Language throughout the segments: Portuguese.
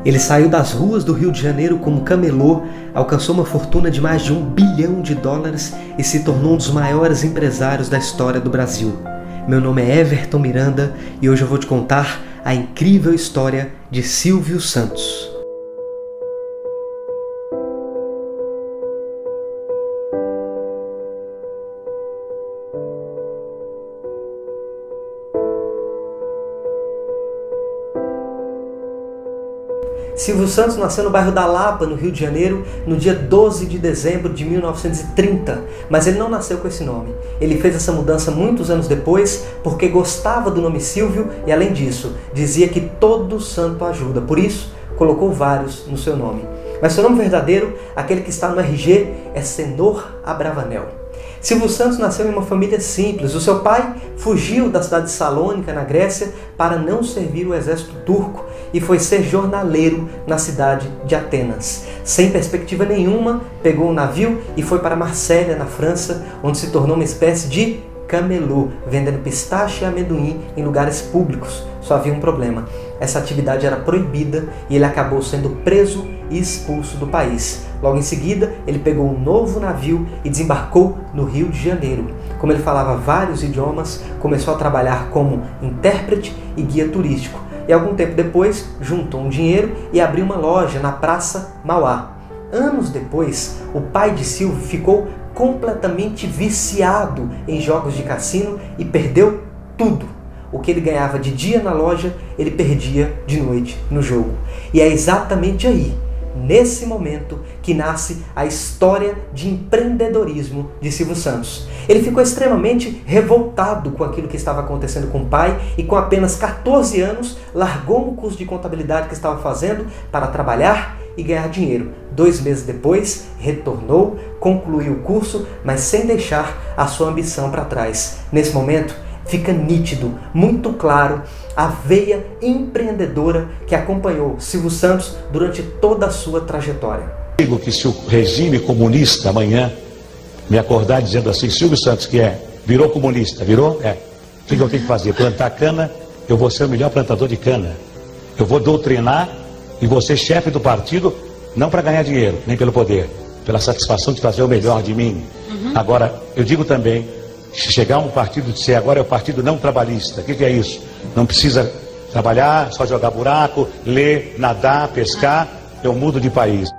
Ele saiu das ruas do Rio de Janeiro como camelô, alcançou uma fortuna de mais de US$ 1 bilhão e se tornou um dos maiores empresários da história do Brasil. Meu nome é Everton Miranda e hoje eu vou te contar a incrível história de Silvio Santos. Silvio Santos nasceu no bairro da Lapa, no Rio de Janeiro, no dia 12 de dezembro de 1930, mas ele não nasceu com esse nome. Ele fez essa mudança muitos anos depois porque gostava do nome Silvio e, além disso, dizia que todo santo ajuda, por isso colocou vários no seu nome. Mas seu nome verdadeiro, aquele que está no RG, é Senhor Abravanel. Silvio Santos nasceu em uma família simples. O seu pai fugiu da cidade de Salônica, na Grécia, para não servir o exército turco e foi ser jornaleiro na cidade de Atenas. Sem perspectiva nenhuma, pegou um navio e foi para Marselha, na França, onde se tornou uma espécie de camelô, vendendo pistache e amendoim em lugares públicos. Só havia um problema: essa atividade era proibida e ele acabou sendo preso e expulso do país. Logo em seguida, ele pegou um novo navio e desembarcou no Rio de Janeiro. Como ele falava vários idiomas, começou a trabalhar como intérprete e guia turístico. E algum tempo depois, juntou um dinheiro e abriu uma loja na Praça Mauá. Anos depois, o pai de Silvio ficou completamente viciado em jogos de cassino e perdeu tudo. O que ele ganhava de dia na loja, ele perdia de noite no jogo. E é exatamente aí, nesse momento, que nasce a história de empreendedorismo de Silvio Santos. Ele ficou extremamente revoltado com aquilo que estava acontecendo com o pai e com apenas 14 anos largou um curso de contabilidade que estava fazendo para trabalhar e ganhar dinheiro. 2 meses depois, retornou, concluiu o curso, mas sem deixar a sua ambição para trás. Nesse momento, fica nítido, muito claro, a veia empreendedora que acompanhou Silvio Santos durante toda a sua trajetória. Digo que se o regime comunista amanhã me acordar dizendo assim: Silvio Santos, que virou comunista, virou? O que eu tenho que fazer? Plantar cana? Eu vou ser o melhor plantador de cana. Eu vou doutrinar e vou ser chefe do partido, não para ganhar dinheiro, nem pelo poder, pela satisfação de fazer o melhor de mim. Agora, eu digo também, se chegar um partido e disser agora é o partido não trabalhista, o que é isso? Não precisa trabalhar, só jogar buraco, ler, nadar, pescar, eu mudo de país.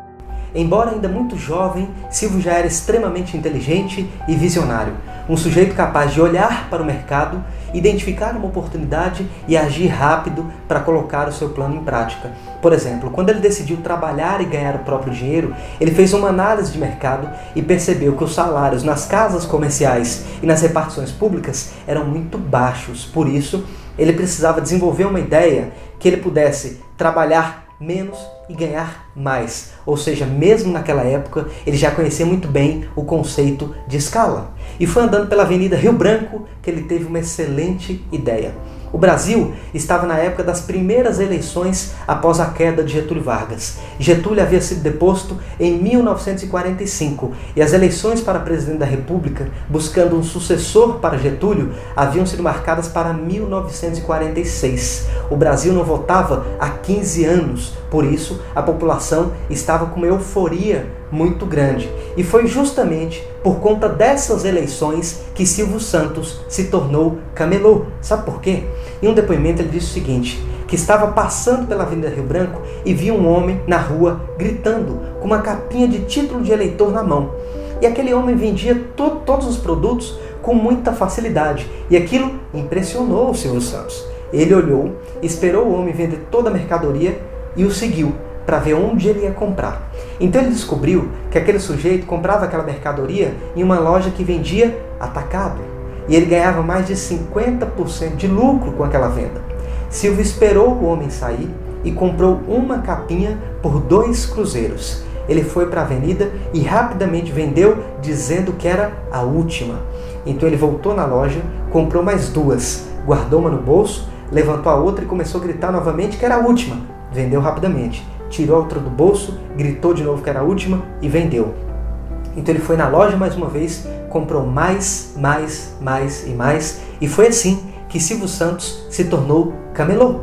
Embora ainda muito jovem, Silvio já era extremamente inteligente e visionário. Um sujeito capaz de olhar para o mercado, identificar uma oportunidade e agir rápido para colocar o seu plano em prática. Por exemplo, quando ele decidiu trabalhar e ganhar o próprio dinheiro, ele fez uma análise de mercado e percebeu que os salários nas casas comerciais e nas repartições públicas eram muito baixos. Por isso, ele precisava desenvolver uma ideia que ele pudesse trabalhar menos e ganhar mais. Ou seja, mesmo naquela época, ele já conhecia muito bem o conceito de escala. E foi andando pela Avenida Rio Branco que ele teve uma excelente ideia. O Brasil estava na época das primeiras eleições após a queda de Getúlio Vargas. Getúlio havia sido deposto em 1945 e as eleições para presidente da República, buscando um sucessor para Getúlio, haviam sido marcadas para 1946. O Brasil não votava há 15 anos, por isso a população estava com uma euforia muito grande. E foi justamente por conta dessas eleições que Silvio Santos se tornou camelô. Sabe por quê? Em um depoimento ele disse o seguinte, que estava passando pela Avenida Rio Branco e viu um homem na rua gritando com uma capinha de título de eleitor na mão. E aquele homem vendia todos os produtos com muita facilidade. E aquilo impressionou o Silvio Santos. Ele olhou, esperou o homem vender toda a mercadoria e o seguiu para ver onde ele ia comprar. Então ele descobriu que aquele sujeito comprava aquela mercadoria em uma loja que vendia atacado. E ele ganhava mais de 50% de lucro com aquela venda. Silvio esperou o homem sair e comprou uma capinha por 2 cruzeiros. Ele foi para a avenida e rapidamente vendeu, dizendo que era a última. Então ele voltou na loja, comprou mais 2, guardou uma no bolso, levantou a outra e começou a gritar novamente que era a última. Vendeu rapidamente. Tirou a outra do bolso, gritou de novo que era a última e vendeu. Então ele foi na loja mais uma vez, comprou mais e mais. E foi assim que Silvio Santos se tornou camelô.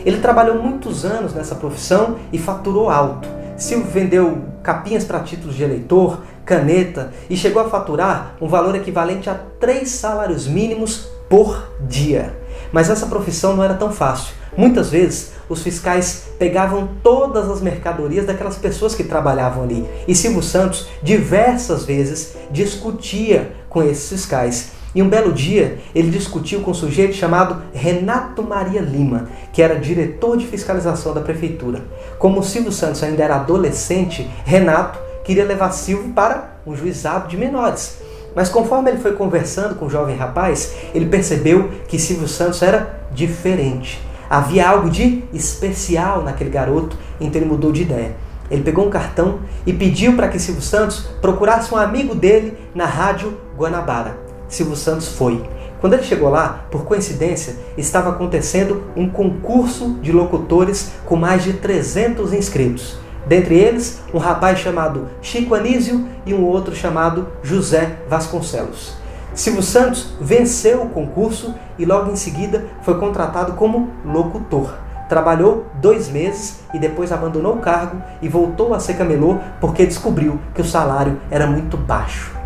Ele trabalhou muitos anos nessa profissão e faturou alto. Silvio vendeu capinhas para títulos de eleitor, caneta e chegou a faturar um valor equivalente a 3 salários mínimos por dia. Mas essa profissão não era tão fácil. Muitas vezes os fiscais pegavam todas as mercadorias daquelas pessoas que trabalhavam ali. E Silvio Santos diversas vezes discutia com esses fiscais. E um belo dia ele discutiu com um sujeito chamado Renato Maria Lima, que era diretor de fiscalização da prefeitura. Como o Silvio Santos ainda era adolescente, Renato queria levar Silvio para um juizado de menores. Mas conforme ele foi conversando com o jovem rapaz, ele percebeu que Silvio Santos era diferente. Havia algo de especial naquele garoto, então ele mudou de ideia. Ele pegou um cartão e pediu para que Silvio Santos procurasse um amigo dele na Rádio Guanabara. Silvio Santos foi. Quando ele chegou lá, por coincidência, estava acontecendo um concurso de locutores com mais de 300 inscritos. Dentre eles, um rapaz chamado Chico Anísio e um outro chamado José Vasconcelos. Silvio Santos venceu o concurso e logo em seguida foi contratado como locutor. Trabalhou 2 meses e depois abandonou o cargo e voltou a ser camelô porque descobriu que o salário era muito baixo.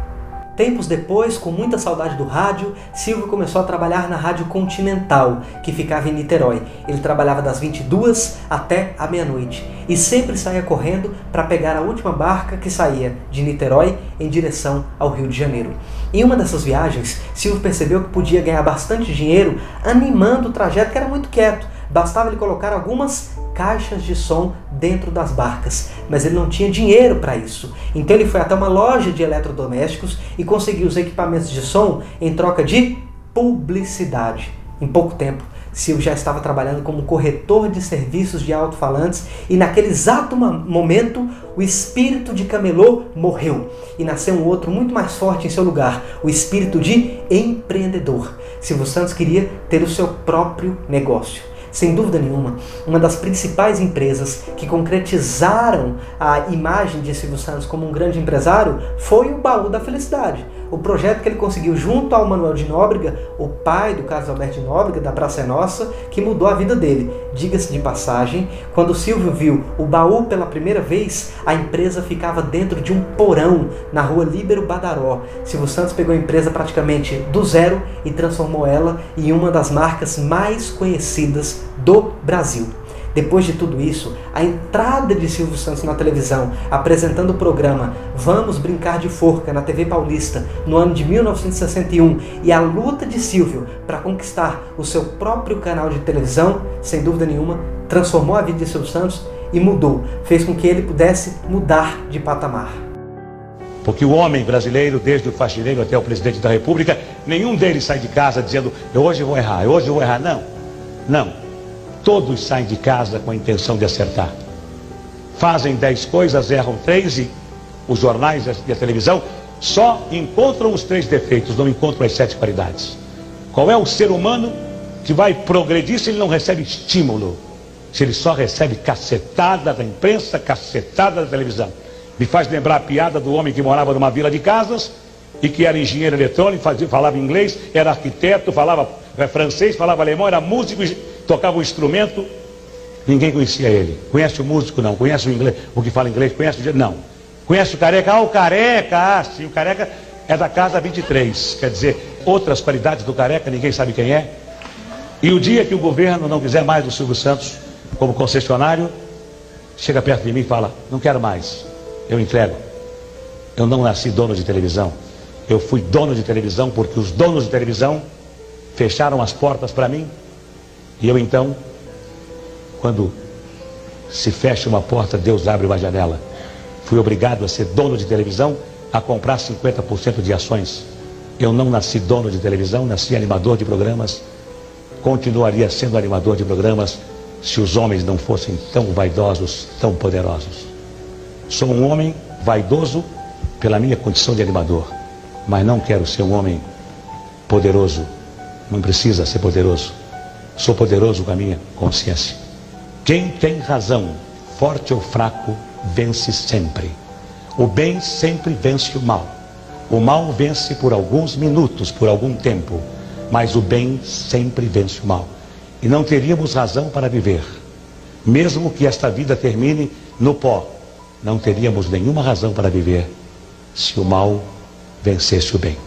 Tempos depois, com muita saudade do rádio, Silvio começou a trabalhar na Rádio Continental, que ficava em Niterói. Ele trabalhava das 22 até a meia-noite e sempre saía correndo para pegar a última barca que saía de Niterói em direção ao Rio de Janeiro. Em uma dessas viagens, Silvio percebeu que podia ganhar bastante dinheiro animando o trajeto, que era muito quieto. Bastava ele colocar algumas caixas de som dentro das barcas, mas ele não tinha dinheiro para isso. Então ele foi até uma loja de eletrodomésticos e conseguiu os equipamentos de som em troca de publicidade. Em pouco tempo, Silvio já estava trabalhando como corretor de serviços de alto-falantes e naquele exato momento o espírito de camelô morreu e nasceu um outro muito mais forte em seu lugar, o espírito de empreendedor. Silvio Santos queria ter o seu próprio negócio. Sem dúvida nenhuma, uma das principais empresas que concretizaram a imagem de Silvio Santos como um grande empresário foi o Baú da Felicidade. O projeto que ele conseguiu junto ao Manuel de Nóbrega, o pai do Carlos Alberto de Nóbrega, da Praça é Nossa, que mudou a vida dele. Diga-se de passagem, quando o Silvio viu o Baú pela primeira vez, a empresa ficava dentro de um porão na rua Líbero Badaró. Silvio Santos pegou a empresa praticamente do zero e transformou ela em uma das marcas mais conhecidas do Brasil. Depois de tudo isso, a entrada de Silvio Santos na televisão, apresentando o programa Vamos Brincar de Forca na TV Paulista no ano de 1961 e a luta de Silvio para conquistar o seu próprio canal de televisão, sem dúvida nenhuma, transformou a vida de Silvio Santos e mudou, fez com que ele pudesse mudar de patamar. Porque o homem brasileiro, desde o faxineiro até o presidente da República, nenhum deles sai de casa dizendo, hoje eu vou errar, hoje eu vou errar. Não, não. Todos saem de casa com a intenção de acertar. Fazem 10 coisas, erram 3 e os jornais e a televisão só encontram os 3 defeitos, não encontram as 7 qualidades. Qual é o ser humano que vai progredir se ele não recebe estímulo? Se ele só recebe cacetada da imprensa, cacetada da televisão. Me faz lembrar a piada do homem que morava numa vila de casas e que era engenheiro eletrônico, falava inglês, era arquiteto, falava francês, falava alemão, era músico, tocava um instrumento, ninguém conhecia ele. Conhece o músico? Não. Conhece o inglês? O que fala inglês? Conhece o... Não. Conhece o careca? Ah, o careca! Ah, sim, o careca é da casa 23. Quer dizer, outras qualidades do careca, ninguém sabe quem é. E o dia que o governo não quiser mais do Silvio Santos como concessionário, chega perto de mim e fala, não quero mais, eu entrego. Eu não nasci dono de televisão. Eu fui dono de televisão porque os donos de televisão fecharam as portas para mim. E eu então, quando se fecha uma porta, Deus abre uma janela. Fui obrigado a ser dono de televisão, a comprar 50% de ações. Eu não nasci dono de televisão, nasci animador de programas. Continuaria sendo animador de programas se os homens não fossem tão vaidosos, tão poderosos. Sou um homem vaidoso pela minha condição de animador, mas não quero ser um homem poderoso. Não precisa ser poderoso. Sou poderoso com a minha consciência. Quem tem razão, forte ou fraco, vence sempre. O bem sempre vence o mal. O mal vence por alguns minutos, por algum tempo, mas o bem sempre vence o mal. e não teríamos razão para viver. Mesmo que esta vida termine no pó, não teríamos nenhuma razão para viver se o mal vencesse o bem.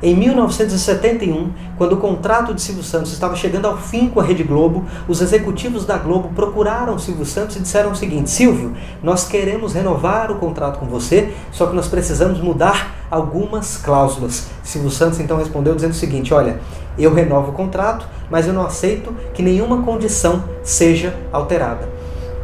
Em 1971, quando o contrato de Silvio Santos estava chegando ao fim com a Rede Globo, os executivos da Globo procuraram Silvio Santos e disseram o seguinte: Silvio, nós queremos renovar o contrato com você, só que nós precisamos mudar algumas cláusulas. Silvio Santos então respondeu dizendo o seguinte: olha, eu renovo o contrato, mas eu não aceito que nenhuma condição seja alterada.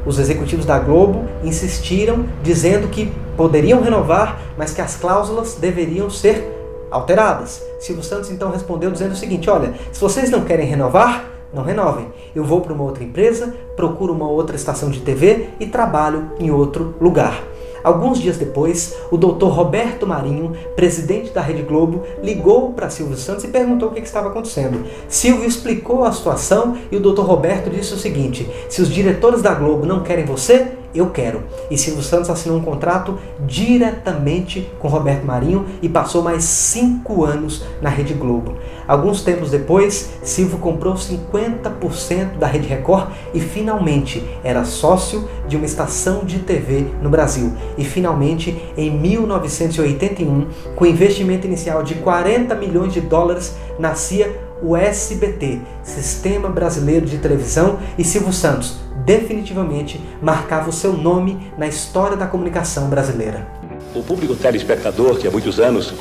Os executivos da Globo insistiram, dizendo que poderiam renovar, mas que as cláusulas deveriam ser alteradas. Silvio Santos então respondeu dizendo o seguinte: olha, se vocês não querem renovar, não renovem. Eu vou para uma outra empresa, procuro uma outra estação de TV e trabalho em outro lugar. Alguns dias depois, o Dr. Roberto Marinho, presidente da Rede Globo, ligou para Silvio Santos e perguntou o que estava acontecendo. Silvio explicou a situação e o Dr. Roberto disse o seguinte: se os diretores da Globo não querem você, eu quero. E Silvio Santos assinou um contrato diretamente com Roberto Marinho e passou mais 5 anos na Rede Globo. Alguns tempos depois, Silvio comprou 50% da Rede Record e finalmente era sócio de uma estação de TV no Brasil. E finalmente, em 1981, com investimento inicial de 40 milhões de dólares, nascia o SBT, Sistema Brasileiro de Televisão, e Silvio Santos definitivamente marcava o seu nome na história da comunicação brasileira. O público telespectador que há muitos anos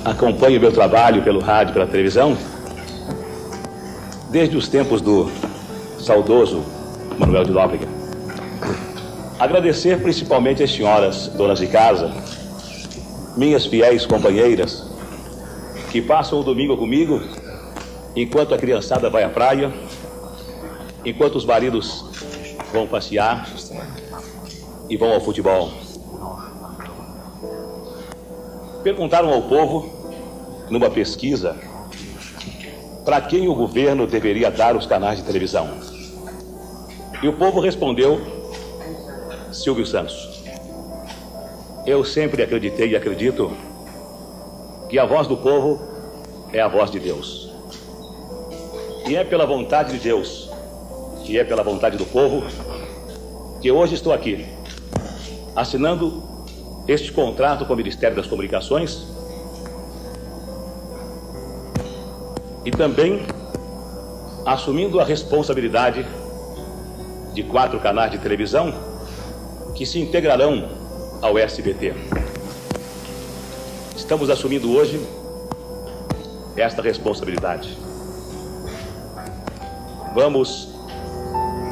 acompanha o meu trabalho pelo rádio e pela televisão, desde os tempos do saudoso Manuel de Nóbrega. Agradecer principalmente às senhoras donas de casa, minhas fiéis companheiras, que passam o domingo comigo, enquanto a criançada vai à praia, enquanto os maridos vão passear e vão ao futebol. Perguntaram ao povo, numa pesquisa, para quem o governo deveria dar os canais de televisão. E o povo respondeu: Silvio Santos. Eu sempre acreditei e acredito que a voz do povo é a voz de Deus. E é pela vontade de Deus, e é pela vontade do povo, que hoje estou aqui, assinando este contrato com o Ministério das Comunicações e também assumindo a responsabilidade de 4 canais de televisão que se integrarão ao SBT. Estamos assumindo hoje esta responsabilidade. Vamos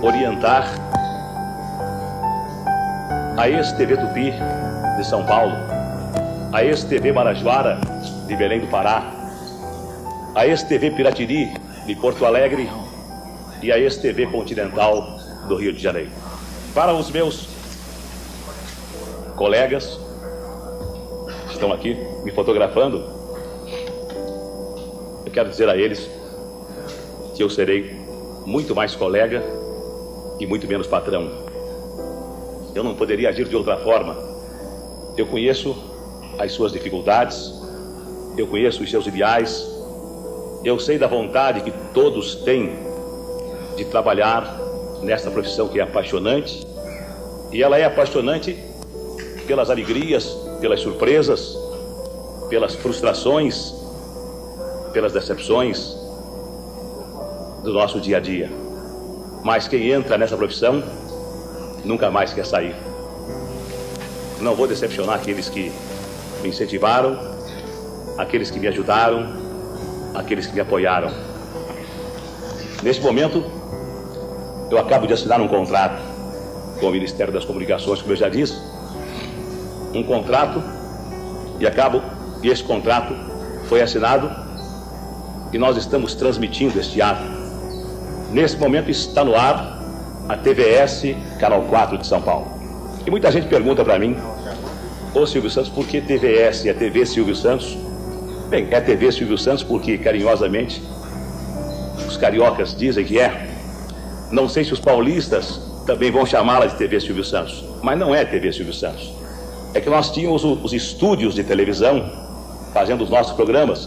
orientar a ex-TV Tupi de São Paulo, a ex-TV Marajoara de Belém do Pará, a ex-TV Piratini de Porto Alegre e a ex-TV Continental do Rio de Janeiro. Para os meus colegas que estão aqui me fotografando, eu quero dizer a eles que eu serei muito mais colega e muito menos patrão. Eu não poderia agir de outra forma. Eu conheço as suas dificuldades, eu conheço os seus ideais, eu sei da vontade que todos têm de trabalhar nesta profissão que é apaixonante, e ela é apaixonante pelas alegrias, pelas surpresas, pelas frustrações, pelas decepções do nosso dia a dia. Mas quem entra nessa profissão nunca mais quer sair. Não vou decepcionar aqueles que me incentivaram, aqueles que me ajudaram, aqueles que me apoiaram. Neste momento, eu acabo de assinar um contrato com o Ministério das Comunicações, como eu já disse, um contrato, e esse contrato foi assinado e nós estamos transmitindo este ato. Nesse momento está no ar a TVS Canal 4 de São Paulo. E muita gente pergunta para mim: ô Silvio Santos, por que TVS? É TV Silvio Santos? Bem, é TV Silvio Santos porque, carinhosamente, os cariocas dizem que é. Não sei se os paulistas também vão chamá-la de TV Silvio Santos, mas não é TV Silvio Santos. É que nós tínhamos os estúdios de televisão fazendo os nossos programas.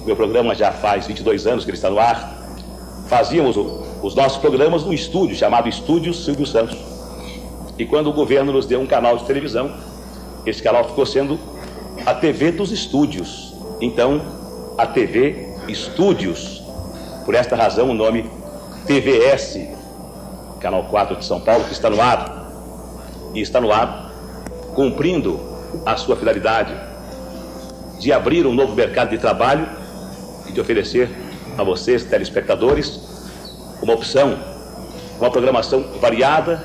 O meu programa já faz 22 anos que ele está no ar. fazíamos os nossos programas num estúdio chamado Estúdio Silvio Santos. E quando o governo nos deu um canal de televisão, esse canal ficou sendo a TV dos estúdios. Então, a TV Estúdios. Por esta razão, o nome TVS, Canal 4 de São Paulo, que está no ar. E está no ar cumprindo a sua finalidade de abrir um novo mercado de trabalho e de oferecer a vocês, telespectadores, uma opção, uma programação variada,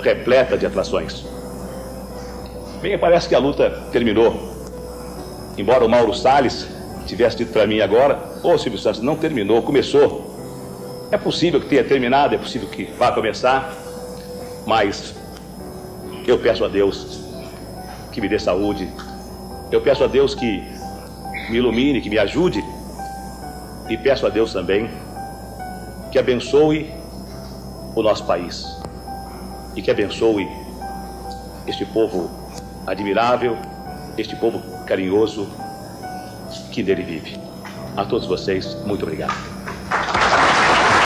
repleta de atrações. Bem, parece que a luta terminou. Embora o Mauro Salles tivesse dito para mim agora: ô Silvio Santos, não terminou, começou. É possível que tenha terminado, é possível que vá começar, mas eu peço a Deus que me dê saúde, eu peço a Deus que me ilumine, que me ajude, e peço a Deus também que abençoe o nosso país e que abençoe este povo admirável, este povo carinhoso que nele vive. A todos vocês, muito obrigado.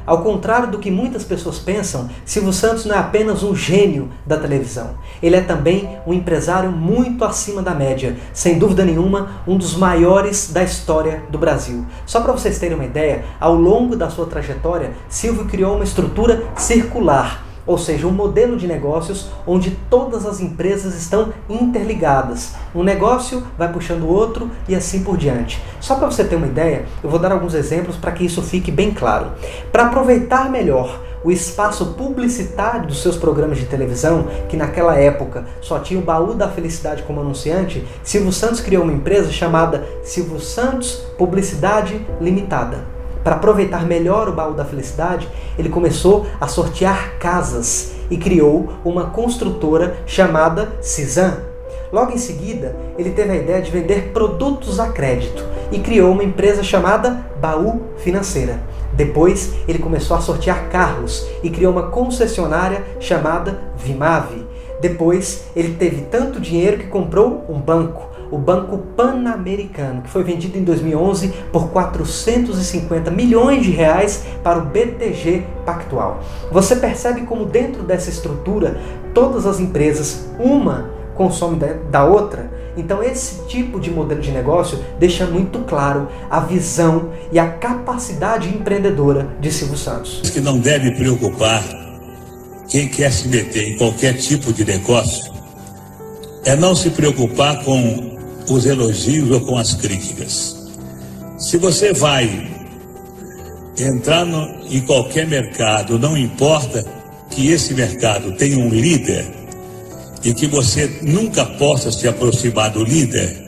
Ao contrário do que muitas pessoas pensam, Silvio Santos não é apenas um gênio da televisão. Ele é também um empresário muito acima da média, sem dúvida nenhuma, um dos maiores da história do Brasil. Só para vocês terem uma ideia, ao longo da sua trajetória, Silvio criou uma estrutura circular, ou seja, um modelo de negócios onde todas as empresas estão interligadas. Um negócio vai puxando o outro e assim por diante. Só para você ter uma ideia, eu vou dar alguns exemplos para que isso fique bem claro. Para aproveitar melhor o espaço publicitário dos seus programas de televisão, que naquela época só tinha o Baú da Felicidade como anunciante, Silvio Santos criou uma empresa chamada Silvio Santos Publicidade Limitada. Para aproveitar melhor o Baú da Felicidade, ele começou a sortear casas e criou uma construtora chamada Cisan. Logo em seguida, ele teve a ideia de vender produtos a crédito e criou uma empresa chamada Baú Financeira. Depois, ele começou a sortear carros e criou uma concessionária chamada Vimave. Depois, ele teve tanto dinheiro que comprou um banco, o Banco Pan-Americano, que foi vendido em 2011 por 450 milhões de reais para o BTG Pactual. Você percebe como dentro dessa estrutura, todas as empresas, uma consome da outra? Então esse tipo de modelo de negócio deixa muito claro a visão e a capacidade empreendedora de Silvio Santos. Que não deve preocupar quem quer se meter em qualquer tipo de negócio é não se preocupar com os elogios ou com as críticas. Se você vai entrar em qualquer mercado, não importa que esse mercado tenha um líder e que você nunca possa se aproximar do líder,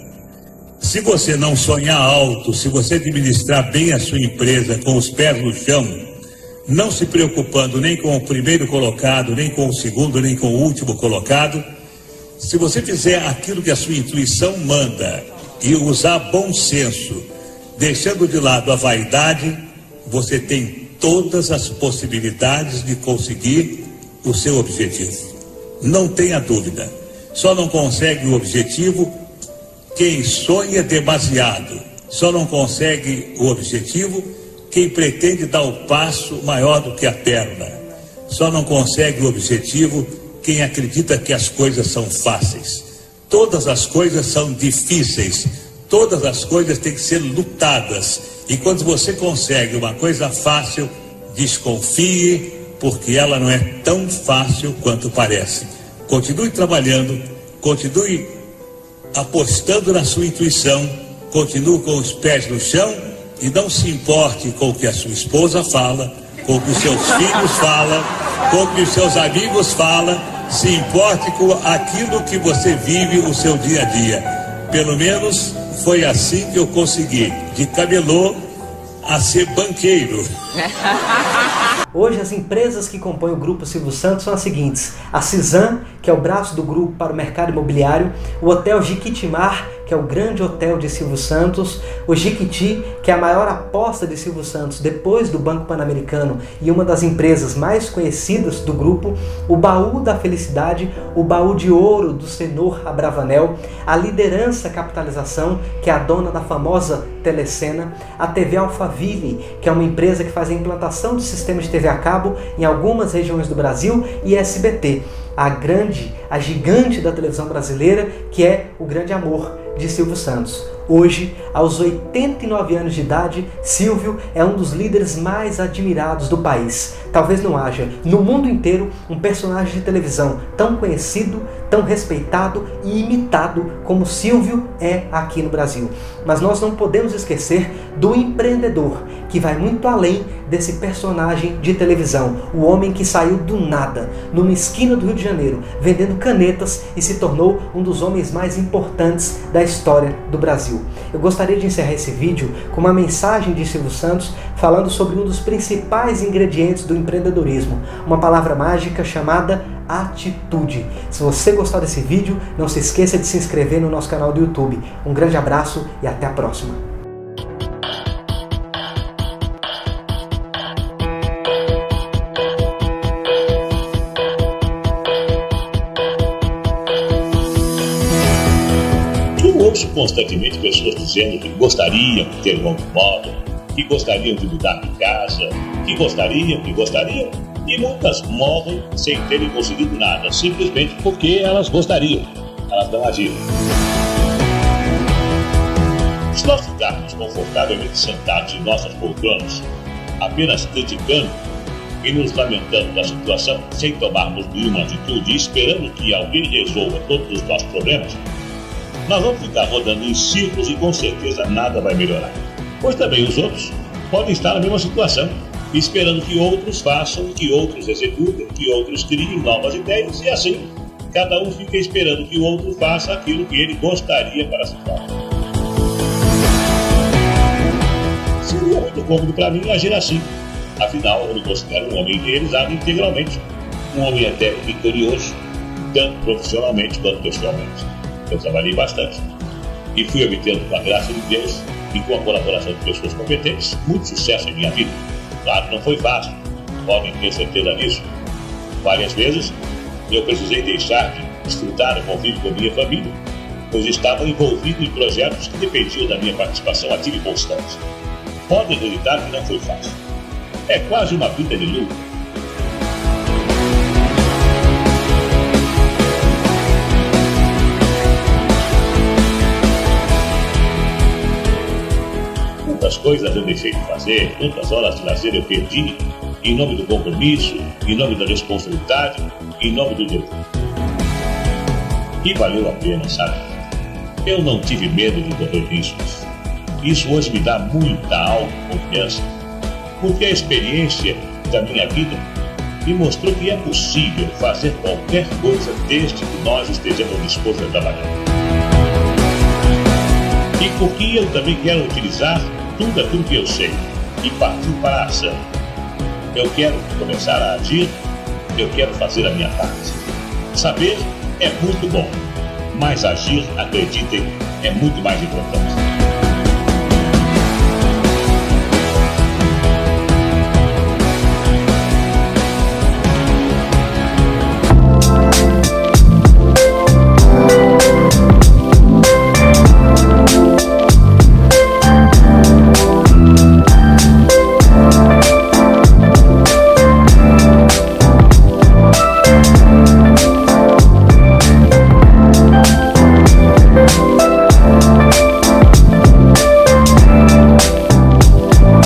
se você não sonhar alto, se você administrar bem a sua empresa com os pés no chão, não se preocupando nem com o primeiro colocado, nem com o segundo, nem com o último colocado, se você fizer aquilo que a sua intuição manda e usar bom senso, deixando de lado a vaidade, você tem todas as possibilidades de conseguir o seu objetivo. Não tenha dúvida. Só não consegue o objetivo quem sonha demasiado. Só não consegue o objetivo quem pretende dar o passo maior do que a perna. Só não consegue o objetivo quem acredita que as coisas são fáceis. Todas as coisas são difíceis. Todas as coisas têm que ser lutadas. E quando você consegue uma coisa fácil, desconfie, porque ela não é tão fácil quanto parece. Continue trabalhando, continue apostando na sua intuição, continue com os pés no chão e não se importe com o que a sua esposa fala, com o que os seus filhos falam, com o que os seus amigos falam. Se importe com aquilo que você vive o seu dia a dia. Pelo menos foi assim que eu consegui, de camelô a ser banqueiro. Hoje as empresas que compõem o Grupo Silvio Santos são as seguintes: a Cisan, que é o braço do grupo para o mercado imobiliário, o Hotel Jequitimar, que é o grande hotel de Silvio Santos, o Jequiti, que é a maior aposta de Silvio Santos depois do Banco Pan-Americano e uma das empresas mais conhecidas do grupo, o Baú da Felicidade, o Baú de Ouro do Senhor Abravanel, a Liderança Capitalização, que é a dona da famosa Telecena, a TV Alphaville, que é uma empresa que faz a implantação de sistemas de TV a cabo em algumas regiões do Brasil, e SBT, a gigante da televisão brasileira, que é O Grande Amor de Silvio Santos. Hoje, aos 89 anos de idade, Silvio é um dos líderes mais admirados do país. Talvez não haja, no mundo inteiro, um personagem de televisão tão conhecido, tão respeitado e imitado como Silvio é aqui no Brasil. Mas nós não podemos esquecer do empreendedor, que vai muito além desse personagem de televisão. O homem que saiu do nada, numa esquina do Rio de Janeiro, vendendo canetas e se tornou um dos homens mais importantes da história do Brasil. Eu gostaria de encerrar esse vídeo com uma mensagem de Silvio Santos falando sobre um dos principais ingredientes do empreendedorismo, uma palavra mágica chamada atitude. Se você gostar desse vídeo, não se esqueça de se inscrever no nosso canal do YouTube. Um grande abraço e até a próxima. Eu ouço constantemente pessoas dizendo que gostariam de ter um automóvel, que gostariam de mudar de casa, que gostariam, e muitas morrem sem terem conseguido nada, simplesmente porque elas gostariam, elas não agiram. Se nós ficarmos confortavelmente sentados em nossas poltronas, apenas criticando e nos lamentando da situação, sem tomarmos nenhuma atitude e esperando que alguém resolva todos os nossos problemas, nós vamos ficar rodando em círculos e com certeza nada vai melhorar. Pois também os outros podem estar na mesma situação, esperando que outros façam, que outros executem, que outros criem novas ideias, e assim cada um fica esperando que o outro faça aquilo que ele gostaria para si próprio. Seria muito cômodo para mim agir assim. Afinal, eu me considero um homem realizado integralmente, um homem até vitorioso, tanto profissionalmente quanto pessoalmente. Eu trabalhei bastante e fui obtendo, com a graça de Deus e com a colaboração de pessoas competentes, muito sucesso em minha vida. Claro que não foi fácil, podem ter certeza disso. Várias vezes eu precisei deixar de desfrutar o convívio com a minha família, pois estava envolvido em projetos que dependiam da minha participação ativa e constante. Podem acreditar que não foi fácil. É quase uma vida de luta. Quantas coisas eu deixei de fazer, quantas horas de lazer eu perdi, em nome do compromisso, em nome da responsabilidade, em nome do dever. E valeu a pena, sabe? Eu não tive medo de correr riscos. Isso hoje me dá muita autoconfiança, porque a experiência da minha vida me mostrou que é possível fazer qualquer coisa desde que nós estejamos dispostos a trabalhar. E porque eu também quero utilizar tudo aquilo que eu sei e partir para a ação. Eu quero começar a agir, eu quero fazer a minha parte. Saber é muito bom, mas agir, acreditem, é muito mais importante.